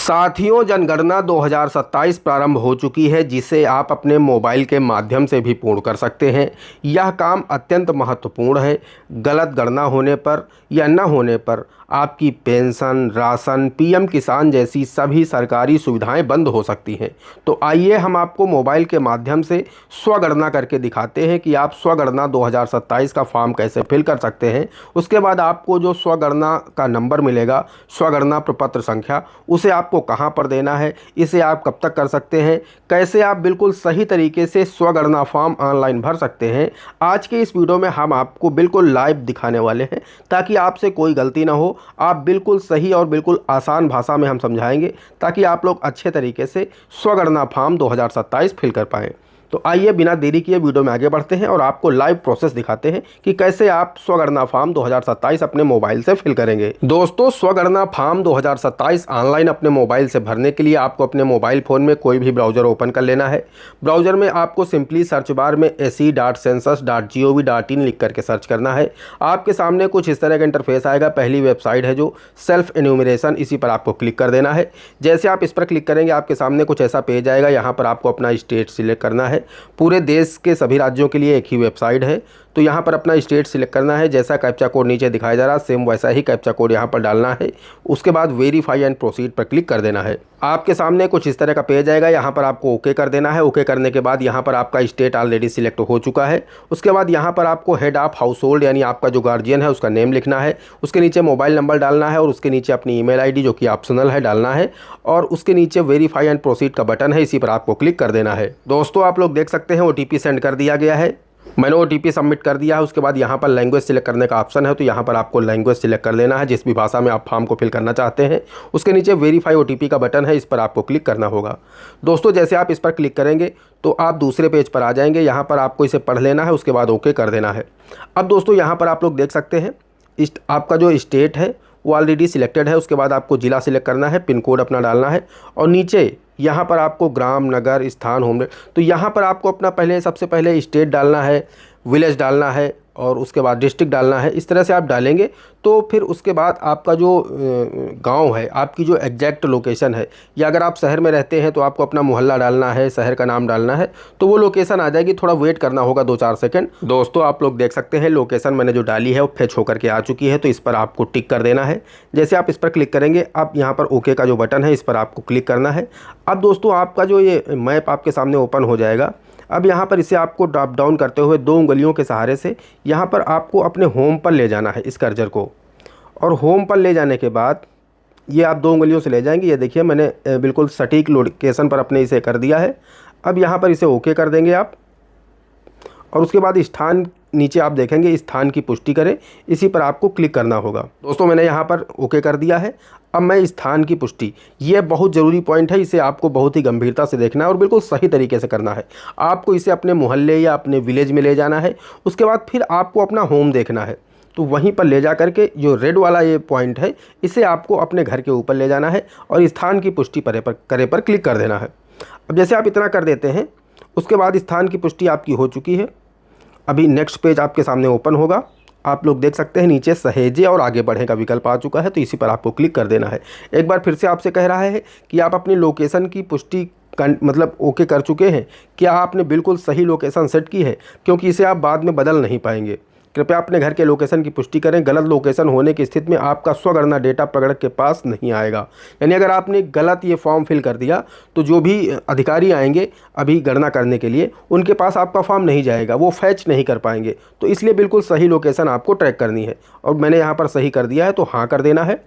साथियों, जनगणना 2027 प्रारंभ हो चुकी है, जिसे आप अपने मोबाइल के माध्यम से भी पूर्ण कर सकते हैं। यह काम अत्यंत महत्वपूर्ण है। गलत गणना होने पर या न होने पर आपकी पेंशन, राशन, पीएम किसान जैसी सभी सरकारी सुविधाएं बंद हो सकती हैं। तो आइए हम आपको मोबाइल के माध्यम से स्वगणना करके दिखाते हैं कि आप स्वगणना 2027 का फॉर्म कैसे फिल कर सकते हैं। उसके बाद आपको जो स्वगणना का नंबर मिलेगा, स्वगणना प्रपत्र संख्या, उसे आपको कहां पर देना है, इसे आप कब तक कर सकते हैं, कैसे आप बिल्कुल सही तरीके से स्वगणना फॉर्म ऑनलाइन भर सकते हैं, आज के इस वीडियो में हम आपको बिल्कुल लाइव दिखाने वाले हैं, ताकि आपसे कोई गलती ना हो। आप बिल्कुल सही और बिल्कुल आसान भाषा में हम समझाएंगे, ताकि आप लोग अच्छे तरीके से स्वगणना फॉर्म 2027 फिल कर पाएँ। तो आइए बिना देरी किए वीडियो में आगे बढ़ते हैं और आपको लाइव प्रोसेस दिखाते हैं कि कैसे आप स्वगणना फॉर्म 2027 अपने मोबाइल से फिल करेंगे। दोस्तों, स्वगणना फॉर्म 2027 ऑनलाइन अपने मोबाइल से भरने के लिए आपको अपने मोबाइल फ़ोन में कोई भी ब्राउज़र ओपन कर लेना है। ब्राउज़र में आपको सिंपली सर्च बार में se.census.gov.in लिख करके सर्च करना है। आपके सामने कुछ इस तरह का इंटरफेस आएगा। पहली वेबसाइट है जो सेल्फ एन्यूमरेशन, इसी पर आपको क्लिक कर देना है। जैसे आप इस पर क्लिक करेंगे, आपके सामने कुछ ऐसा पेज आएगा। यहाँ पर आपको अपना स्टेट सिलेक्ट करना है। पूरे देश के सभी राज्यों के लिए एक ही वेबसाइट है, तो यहाँ पर अपना स्टेट सिलेक्ट करना है। जैसा कैप्चा कोड नीचे दिखाया जा रहा है, सेम वैसा ही कैप्चा कोड यहाँ पर डालना है। उसके बाद वेरीफाई एंड प्रोसीड पर क्लिक कर देना है। आपके सामने कुछ इस तरह का पेज आएगा। यहाँ पर आपको ओके कर देना है। ओके करने के बाद यहाँ पर आपका स्टेट ऑलरेडी सिलेक्ट हो चुका है। उसके बाद यहाँ पर आपको हेड ऑफ हाउस होल्ड यानी आपका जो गार्जियन है उसका नेम लिखना है। उसके नीचे मोबाइल नंबर डालना है और उसके नीचे अपनी ईमेल आईडी, जो कि ऑप्शनल है, डालना है। और उसके नीचे वेरीफाई एंड प्रोसीड का बटन है, इसी पर आपको क्लिक कर देना है। दोस्तों, आप लोग देख सकते हैं OTP सेंड कर दिया गया है। मैंने OTP सबमिट कर दिया है। उसके बाद यहाँ पर लैंग्वेज सिलेक्ट करने का ऑप्शन है, तो यहाँ पर आपको लैंग्वेज सिलेक्ट कर लेना है, जिस भी भाषा में आप फॉर्म को फिल करना चाहते हैं। उसके नीचे वेरीफाई OTP का बटन है, इस पर आपको क्लिक करना होगा। दोस्तों, जैसे आप इस पर क्लिक करेंगे तो आप दूसरे पेज पर आ जाएंगे। यहाँ पर आपको इसे पढ़ लेना है, उसके बाद ओके कर देना है। अब दोस्तों, यहाँ पर आप लोग देख सकते हैं आपका जो स्टेट है वो ऑलरेडी सिलेक्टेड है। उसके बाद आपको ज़िला सिलेक्ट करना है, पिन कोड अपना डालना है और नीचे यहाँ पर आपको ग्राम, नगर, स्थान, होम। तो यहाँ पर आपको अपना सबसे पहले स्टेट डालना है, विलेज डालना है और उसके बाद डिस्ट्रिक्ट डालना है। इस तरह से आप डालेंगे तो फिर उसके बाद आपका जो गांव है, आपकी जो एग्जैक्ट लोकेशन है, या अगर आप शहर में रहते हैं तो आपको अपना मोहल्ला डालना है, शहर का नाम डालना है, तो वो लोकेशन आ जाएगी। थोड़ा वेट करना होगा 2-4 सेकंड। दोस्तों, आप लोग देख सकते हैं लोकेशन मैंने जो डाली है वो फेच होकर के आ चुकी है, तो इस पर आपको टिक कर देना है। जैसे आप इस पर क्लिक करेंगे, अब यहाँ पर ओके का जो बटन है इस पर आपको क्लिक करना है। अब दोस्तों, आपका जो ये मैप आपके सामने ओपन हो जाएगा। अब यहाँ पर इसे आपको ड्रॉप डाउन करते हुए 2 उंगलियों के सहारे से यहाँ पर आपको अपने होम पर ले जाना है, इस कर्सर को। और होम पर ले जाने के बाद ये आप 2 उंगलियों से ले जाएंगे। ये देखिए, मैंने बिल्कुल सटीक लोकेशन पर अपने इसे कर दिया है। अब यहाँ पर इसे ओके कर देंगे आप, और उसके बाद स्थान नीचे आप देखेंगे, स्थान की पुष्टि करें, इसी पर आपको क्लिक करना होगा। दोस्तों, मैंने यहाँ पर ओके कर दिया है। अब मैं स्थान की पुष्टि, ये बहुत ज़रूरी पॉइंट है, इसे आपको बहुत ही गंभीरता से देखना है और बिल्कुल सही तरीके से करना है। आपको इसे अपने मोहल्ले या अपने विलेज में ले जाना है। उसके बाद फिर आपको अपना होम देखना है, तो वहीं पर ले जा करके जो रेड वाला ये पॉइंट है, इसे आपको अपने घर के ऊपर ले जाना है और स्थान की पुष्टि करे पर क्लिक कर देना है। अब जैसे आप इतना कर देते हैं, उसके बाद स्थान की पुष्टि आपकी हो चुकी है। अभी नेक्स्ट पेज आपके सामने ओपन होगा। आप लोग देख सकते हैं नीचे सहेजे और आगे बढ़े का विकल्प आ चुका है, तो इसी पर आपको क्लिक कर देना है। एक बार फिर से आपसे कह रहा है कि आप अपनी लोकेशन की पुष्टि मतलब ओके कर चुके हैं। क्या आपने बिल्कुल सही लोकेशन सेट की है? क्योंकि इसे आप बाद में बदल नहीं पाएंगे। कृपया अपने घर के लोकेशन की पुष्टि करें। गलत लोकेशन होने की स्थिति में आपका स्वगणना डेटा प्रगणक के पास नहीं आएगा। यानी अगर आपने गलत ये फॉर्म फिल कर दिया तो जो भी अधिकारी आएंगे अभी गणना करने के लिए, उनके पास आपका फॉर्म नहीं जाएगा, वो फैच नहीं कर पाएंगे। तो इसलिए बिल्कुल सही लोकेशन आपको ट्रैक करनी है, और मैंने यहाँ पर सही कर दिया है, तो हाँ कर देना है।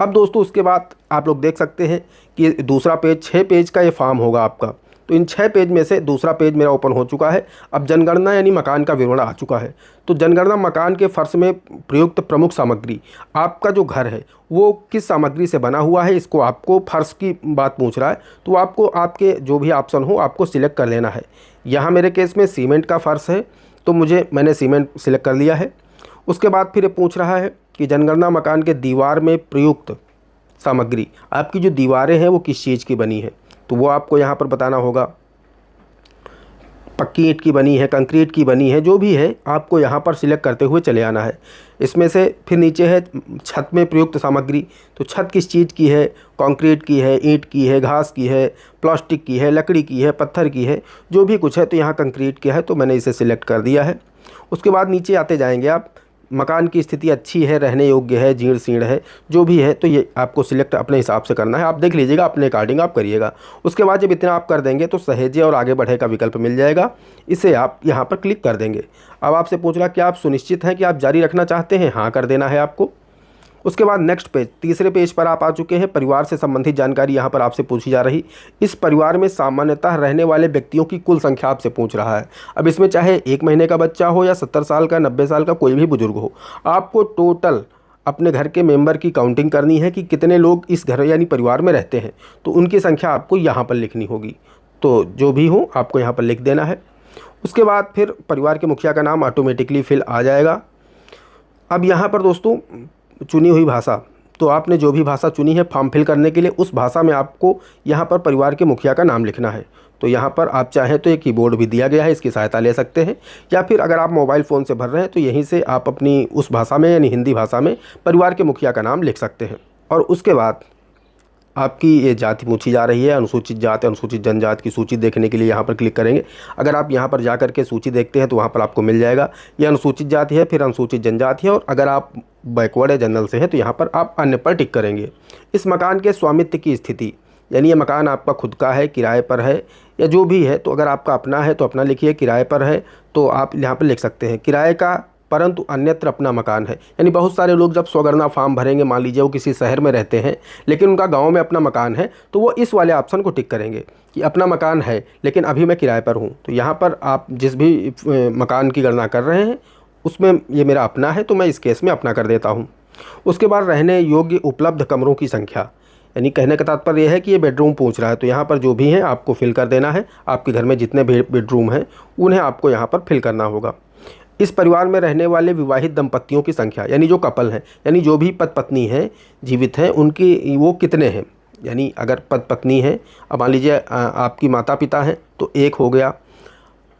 अब दोस्तों, उसके बाद आप लोग देख सकते हैं कि दूसरा पेज, 6 पेज का ये फॉर्म होगा आपका। तो इन 6 पेज में से दूसरा पेज मेरा ओपन हो चुका है। अब जनगणना यानी मकान का विवरण आ चुका है। तो जनगणना मकान के फर्श में प्रयुक्त प्रमुख सामग्री, आपका जो घर है वो किस सामग्री से बना हुआ है, इसको आपको फर्श की बात पूछ रहा है, तो आपको आपके जो भी ऑप्शन हो आपको सिलेक्ट कर लेना है। यहाँ मेरे केस में सीमेंट का फर्श है, तो मैंने सीमेंट सिलेक्ट कर लिया है। उसके बाद फिर ये पूछ रहा है कि जनगणना मकान के दीवार में प्रयुक्त सामग्री, आपकी जो दीवारें हैं वो किस चीज़ की बनी है, तो वो आपको यहाँ पर बताना होगा। पक्की ईंट की बनी है, कंक्रीट की बनी है, जो भी है आपको यहाँ पर सिलेक्ट करते हुए चले आना है। इसमें से फिर नीचे है छत में प्रयुक्त सामग्री, तो छत किस चीज़ की है, कंक्रीट की है, ईंट की है, घास की है, प्लास्टिक की है, लकड़ी की है, पत्थर की है, जो भी कुछ है। तो यहाँ कंक्रीट की है तो मैंने इसे सिलेक्ट कर दिया है। उसके बाद नीचे आते जाएंगे आप, मकान की स्थिति अच्छी है, रहने योग्य है, जीर्ण शीर्ण है, जो भी है, तो ये आपको सिलेक्ट अपने हिसाब से करना है। आप देख लीजिएगा, अपने अकॉर्डिंग आप करिएगा। उसके बाद जब इतना आप कर देंगे तो सहेजे और आगे बढ़े का विकल्प मिल जाएगा, इसे आप यहाँ पर क्लिक कर देंगे। अब आपसे पूछ रहा कि आप सुनिश्चित हैं कि आप जारी रखना चाहते हैं, हाँ कर देना है आपको। उसके बाद नेक्स्ट पेज, तीसरे पेज पर आप आ चुके हैं। परिवार से संबंधित जानकारी यहाँ पर आपसे पूछी जा रही। इस परिवार में सामान्यतः रहने वाले व्यक्तियों की कुल संख्या आपसे पूछ रहा है। अब इसमें चाहे 1 महीने का बच्चा हो या 70 साल का, 90 साल का, कोई भी बुजुर्ग हो, आपको टोटल अपने घर के मेंबर की काउंटिंग करनी है कि कितने लोग इस घर यानी परिवार में रहते हैं, तो उनकी संख्या आपको यहाँ पर लिखनी होगी। तो जो भी हो आपको यहाँ पर लिख देना है। उसके बाद फिर परिवार के मुखिया का नाम ऑटोमेटिकली फिल आ जाएगा। अब यहाँ पर दोस्तों चुनी हुई भाषा, तो आपने जो भी भाषा चुनी है फॉर्म फिल करने के लिए, उस भाषा में आपको यहाँ पर परिवार के मुखिया का नाम लिखना है। तो यहाँ पर आप चाहें तो एक कीबोर्ड भी दिया गया है, इसकी सहायता ले सकते हैं, या फिर अगर आप मोबाइल फ़ोन से भर रहे हैं तो यहीं से आप अपनी उस भाषा में यानी हिंदी भाषा में परिवार के मुखिया का नाम लिख सकते हैं। और उसके बाद आपकी ये जाति पूछी जा रही है, अनुसूचित जाति, अनुसूचित जनजाति की सूची देखने के लिए यहाँ पर क्लिक करेंगे। अगर आप यहाँ पर जा कर के सूची देखते हैं तो वहाँ पर आपको मिल जाएगा, ये अनुसूचित जाति है, फिर अनुसूचित जनजाति है, और अगर आप बैकवर्ड या जनरल से हैं तो यहाँ पर आप अन्य पर टिक करेंगे। इस मकान के स्वामित्व की स्थिति, यानी ये मकान आपका खुद का है, किराए पर है, या जो भी है, तो अगर आपका अपना है तो अपना लिखिए, किराए पर है तो आप यहाँ पर लिख सकते हैं किराए का परंतु अन्यत्र अपना मकान है। यानी बहुत सारे लोग जब स्वगणना फॉर्म भरेंगे, मान लीजिए वो किसी शहर में रहते हैं लेकिन उनका गांव में अपना मकान है, तो वो इस वाले ऑप्शन को टिक करेंगे कि अपना मकान है लेकिन अभी मैं किराए पर हूँ। तो यहाँ पर आप जिस भी मकान की गणना कर रहे हैं उसमें ये मेरा अपना है, तो मैं इस केस में अपना कर देता हूँ। उसके बाद रहने योग्य उपलब्ध कमरों की संख्या, यानी कहने का तात्पर्य यह है कि ये बेडरूम पूछ रहा है, तो यहाँ पर जो भी हैं आपको फिल कर देना है। आपके घर में जितने बेडरूम हैं उन्हें आपको यहाँ पर फिल करना होगा। इस परिवार में रहने वाले विवाहित दंपतियों की संख्या, यानी जो कपल हैं, यानी जो भी पति पत्नी हैं जीवित हैं, उनकी वो कितने हैं। यानी अगर पति पत्नी हैं, अब मान लीजिए आपकी माता पिता हैं तो 1 हो गया,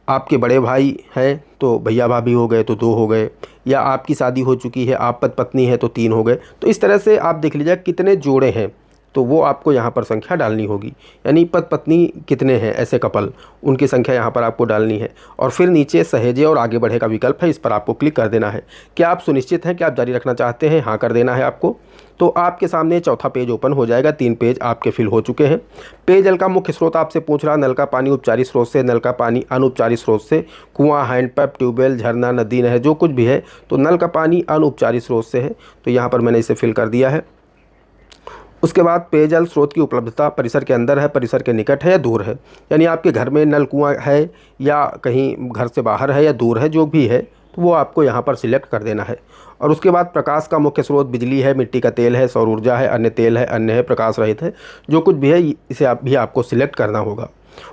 आपके बड़े भाई हैं तो भैया भाभी हो गए तो 2 हो गए, या आपकी शादी हो चुकी है, आप पति पत्नी है तो 3 हो गए। तो इस तरह से आप देख लीजिए कितने जोड़े हैं, तो वो आपको यहाँ पर संख्या डालनी होगी। यानी पति पत्नी कितने हैं ऐसे कपल, उनकी संख्या यहाँ पर आपको डालनी है। और फिर नीचे सहेजे और आगे बढ़े का विकल्प है, इस पर आपको क्लिक कर देना है। क्या आप सुनिश्चित हैं कि आप जारी रखना चाहते हैं, हाँ कर देना है आपको। तो आपके सामने चौथा पेज ओपन हो जाएगा। 3 पेज आपके फिल हो चुके हैं। पेयजल का मुख्य स्रोत आपसे पूछ रहा, नल का पानी उपचारित स्रोत से, नल का पानी अनउपचारित स्रोत से, कुआं, हैंडपंप, ट्यूबवेल, झरना, नदी, नहर, जो कुछ भी है, तो नल का पानी अनउपचारित स्रोत से है, तो यहाँ पर मैंने इसे फिल कर दिया है। उसके बाद पेयजल स्रोत की उपलब्धता परिसर के अंदर है, परिसर के निकट है या दूर है, यानी आपके घर में नल कुआं है या कहीं घर से बाहर है या दूर है, जो भी है तो वो आपको यहाँ पर सिलेक्ट कर देना है। और उसके बाद प्रकाश का मुख्य स्रोत बिजली है, मिट्टी का तेल है, सौर ऊर्जा है, अन्य तेल है, अन्य है, प्रकाश रहित है, जो कुछ भी है इसे आपको सिलेक्ट करना होगा।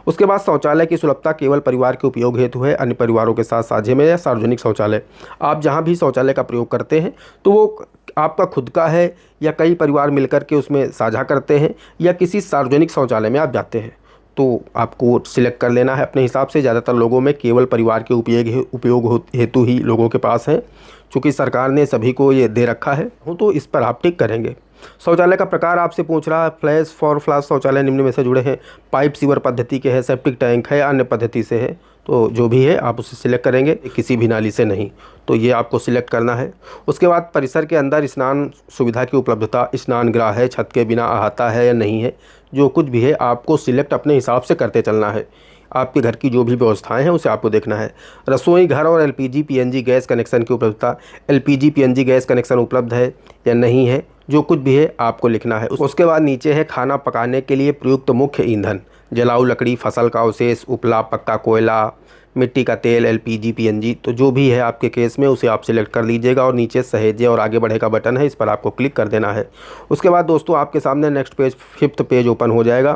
उसके बाद शौचालय की सुलभता केवल परिवार के उपयोग हेतु है, अन्य परिवारों के साथ साझे में या सार्वजनिक शौचालय। आप जहाँ भी शौचालय का प्रयोग करते हैं तो वो आपका खुद का है या कई परिवार मिलकर के उसमें साझा करते हैं, या किसी सार्वजनिक शौचालय में आप जाते हैं, तो आपको सिलेक्ट कर लेना है अपने हिसाब से। ज़्यादातर लोगों में केवल परिवार के उपयोग हेतु ही लोगों के पास है, चूँकि सरकार ने सभी को ये दे रखा है, तो इस पर आप टिक करेंगे। शौचालय का प्रकार आपसे पूछ रहा है, फ्लैश फॉर फ्लैश शौचालय निम्न में से जुड़े हैं, पाइप सीवर पद्धति के है, सेप्टिक टैंक है, अन्य पद्धति से है, तो जो भी है आप उसे सिलेक्ट करेंगे, किसी भी नाली से नहीं, तो ये आपको सिलेक्ट करना है। उसके बाद परिसर के अंदर स्नान सुविधा की उपलब्धता, स्नान गृह है, छत के बिना अहाता है या नहीं है, जो कुछ भी है आपको सिलेक्ट अपने हिसाब से करते चलना है। आपके घर की जो भी व्यवस्थाएं हैं उसे आपको देखना है। रसोई घर और एलपीजी पीएनजी गैस कनेक्शन की उपलब्धता, एलपीजी पीएनजी गैस कनेक्शन उपलब्ध है या नहीं है, जो कुछ भी है आपको लिखना है। उसके बाद नीचे है खाना पकाने के लिए प्रयुक्त मुख्य ईंधन, जलाऊ लकड़ी, फसल का अवशेष, उपला, पक्का कोयला, मिट्टी का तेल, एलपीजी पीएनजी, तो जो भी है आपके केस में उसे आप सिलेक्ट कर लीजिएगा। और नीचे सहेजे और आगे बढ़े का बटन है, इस पर आपको क्लिक कर देना है। उसके बाद दोस्तों आपके सामने next page 5th page open हो जाएगा।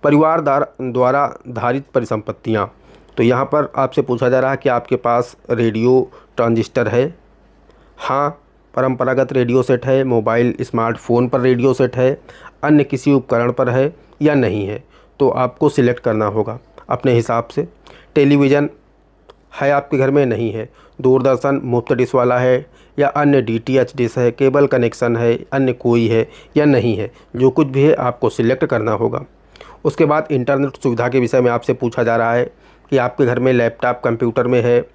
परिवार द्वारा धारित परिसंपत्तियाँ, तो यहाँ पर आपसे पूछा जा रहा है कि आपके पास रेडियो ट्रांजिस्टर है, हाँ परंपरागत रेडियो सेट है, मोबाइल स्मार्टफोन पर रेडियो सेट है, अन्य किसी उपकरण पर है या नहीं है, तो आपको सिलेक्ट करना होगा अपने हिसाब से। टेलीविज़न है आपके घर में, नहीं है, दूरदर्शन मुफ्त डिश वाला है या अन्य DTH डिश है, केबल कनेक्शन है, अन्य कोई है या नहीं है, जो कुछ भी है आपको सिलेक्ट करना होगा। उसके बाद इंटरनेट सुविधा के विषय में आपसे पूछा जा रहा है कि आपके घर में लैपटॉप कंप्यूटर में है,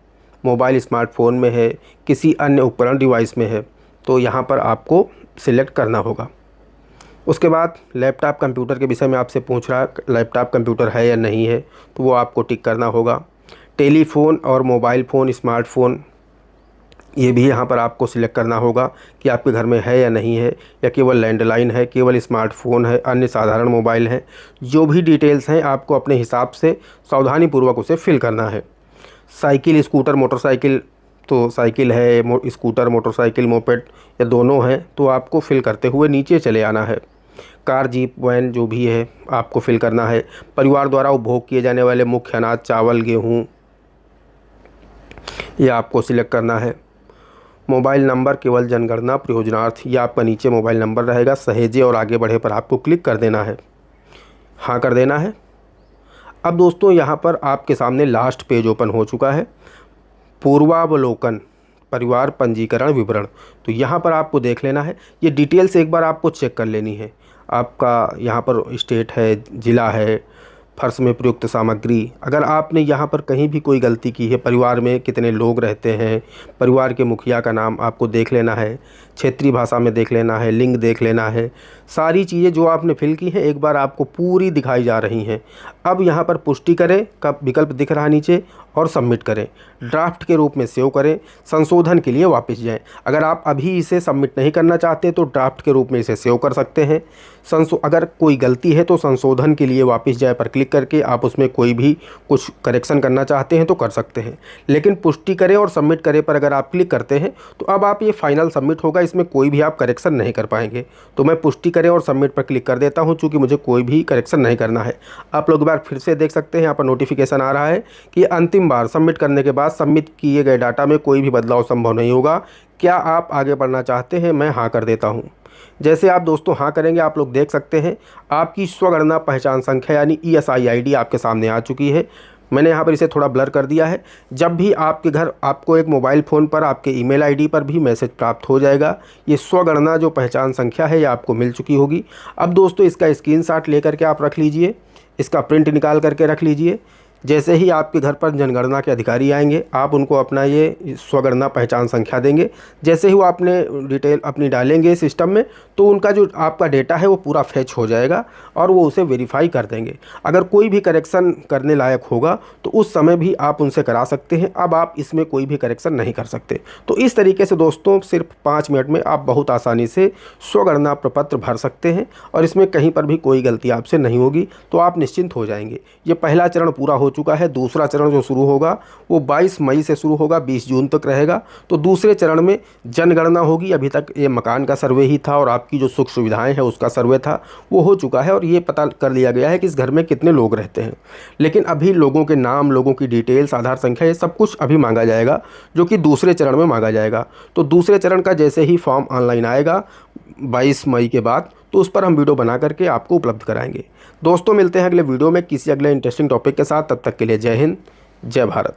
मोबाइल स्मार्टफोन में है, किसी अन्य उपकरण डिवाइस में है, तो यहाँ पर आपको सिलेक्ट करना होगा। उसके बाद लैपटॉप कंप्यूटर के विषय में आपसे पूछ रहा है लैपटॉप कंप्यूटर है या नहीं है, तो वो आपको टिक करना होगा। टेलीफ़ोन और मोबाइल फ़ोन, स्मार्टफ़ोन, ये भी यहाँ पर आपको सिलेक्ट करना होगा कि आपके घर में है या नहीं है, या केवल लैंडलाइन है, केवल स्मार्टफ़ोन है, अन्य साधारण मोबाइल है। जो भी डिटेल्स हैं आपको अपने हिसाब से सावधानीपूर्वक उसे फिल करना है। साइकिल, स्कूटर, मोटरसाइकिल, तो साइकिल है, स्कूटर, मोटरसाइकिल, मोपेड या दोनों हैं, तो आपको फिल करते हुए नीचे चले आना है। कार, जीप, वैन जो भी है आपको फिल करना है। परिवार द्वारा उपभोग किए जाने वाले मुख्य अनाज, चावल, गेहूँ, ये आपको सिलेक्ट करना है। मोबाइल नंबर केवल जनगणना प्रयोजनार्थ, ये आपका नीचे मोबाइल नंबर रहेगा। सहेजे और आगे बढ़े पर आपको क्लिक कर देना है, हाँ कर देना है। अब दोस्तों यहाँ पर आपके सामने लास्ट पेज ओपन हो चुका है, पूर्वावलोकन परिवार पंजीकरण विवरण। तो यहाँ पर आपको देख लेना है, ये डिटेल्स एक बार आपको चेक कर लेनी है। आपका यहाँ पर स्टेट है, ज़िला है, फर्श में प्रयुक्त सामग्री, अगर आपने यहाँ पर कहीं भी कोई गलती की है, परिवार में कितने लोग रहते हैं, परिवार के मुखिया का नाम आपको देख लेना है, क्षेत्रीय भाषा में देख लेना है, लिंग देख लेना है, सारी चीज़ें जो आपने फिल की हैं एक बार आपको पूरी दिखाई जा रही हैं। अब यहाँ पर पुष्टि करें का विकल्प दिख रहा है नीचे, और सबमिट करें, ड्राफ्ट के रूप में सेव करें, संशोधन के लिए वापस जाएं। अगर आप अभी इसे सबमिट नहीं करना चाहते तो ड्राफ्ट के रूप में इसे सेव कर सकते हैं। अगर कोई गलती है तो संशोधन के लिए वापस जाए पर क्लिक करके आप उसमें कोई भी कुछ करेक्शन करना चाहते हैं तो कर सकते हैं। लेकिन पुष्टि करें और सबमिट करें पर अगर आप क्लिक करते हैं तो अब आप ये फाइनल सबमिट होगा, इसमें कोई भी आप करेक्शन नहीं कर पाएंगे। तो मैं पुष्टि करें और सबमिट पर क्लिक कर देता हूँ, चूँकि मुझे कोई भी करेक्शन नहीं करना है। आप लोग एक बार फिर से देख सकते हैं, यहाँ पर नोटिफिकेशन आ रहा है कि अंतिम बार सबमिट करने के बाद सबमिट किए गए डाटा में कोई भी बदलाव संभव नहीं होगा। क्या आप आगे बढ़ना चाहते हैं? मैं हाँ कर देता हूँ। जैसे आप दोस्तों हाँ करेंगे, आप लोग देख सकते हैं आपकी स्वगणना पहचान संख्या यानी ESI ID आपके सामने आ चुकी है। मैंने यहाँ पर इसे थोड़ा ब्लर कर दिया है। जब भी आपके घर आपको एक मोबाइल फ़ोन पर आपके ईमेल ID पर भी मैसेज प्राप्त हो जाएगा, ये स्वगणना जो पहचान संख्या है ये आपको मिल चुकी होगी। अब दोस्तों इसका स्क्रीनशॉट लेकर के आप रख लीजिए, इसका प्रिंट निकाल करके रख लीजिए। जैसे ही आपके घर पर जनगणना के अधिकारी आएंगे आप उनको अपना ये स्वगणना पहचान संख्या देंगे। जैसे ही वो आपने डिटेल अपनी डालेंगे सिस्टम में तो उनका जो आपका डेटा है वो पूरा फैच हो जाएगा और वो उसे वेरीफाई कर देंगे। अगर कोई भी करेक्शन करने लायक होगा तो उस समय भी आप उनसे करा सकते हैं। अब आप इसमें कोई भी करेक्शन नहीं कर सकते। तो इस तरीके से दोस्तों सिर्फ 5 मिनट में आप बहुत आसानी से स्वगणना प्रपत्र भर सकते हैं और इसमें कहीं पर भी कोई गलती आपसे नहीं होगी, तो आप निश्चिंत हो जाएंगे। ये पहला चरण पूरा हो चुका है। दूसरा चरण जो शुरू होगा वो 22 मई से शुरू होगा, 20 जून तक रहेगा। तो दूसरे चरण में जनगणना होगी। अभी तक ये मकान का सर्वे ही था और आपकी जो सुख सुविधाएं हैं उसका सर्वे था, वो हो चुका है और ये पता कर लिया गया है कि इस घर में कितने लोग रहते हैं। लेकिन अभी लोगों के नाम, लोगों की डिटेल्स, आधार संख्या, ये सब कुछ अभी मांगा जाएगा, जो कि दूसरे चरण में मांगा जाएगा। तो दूसरे चरण का जैसे ही फॉर्म ऑनलाइन आएगा 22 मई के बाद, तो उस पर हम वीडियो बना करके आपको उपलब्ध कराएंगे। दोस्तों मिलते हैं अगले वीडियो में किसी अगले इंटरेस्टिंग टॉपिक के साथ। तब तक के लिए जय हिंद, जय भारत।